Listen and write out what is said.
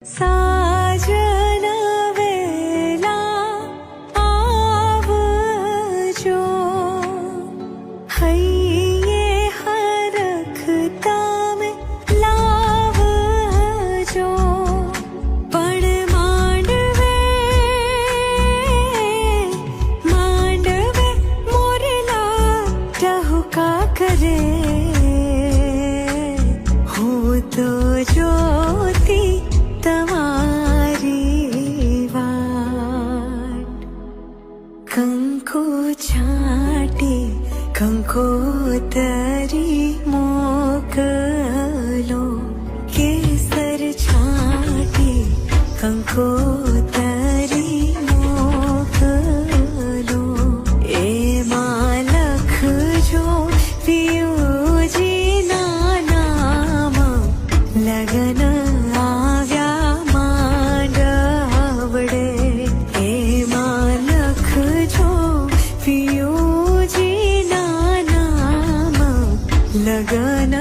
साजन वेला आवजो हૈये हरखता में लावजो पण मांडवे मोरला टहुका करे हूँ तो ज्योति તમારી વાટ કંકો છાટી કંકોતરી મોકલો કેસર છાટી કંકોતરી મોકલો એમાં લખજો પિયુજીના નામ લગન लगन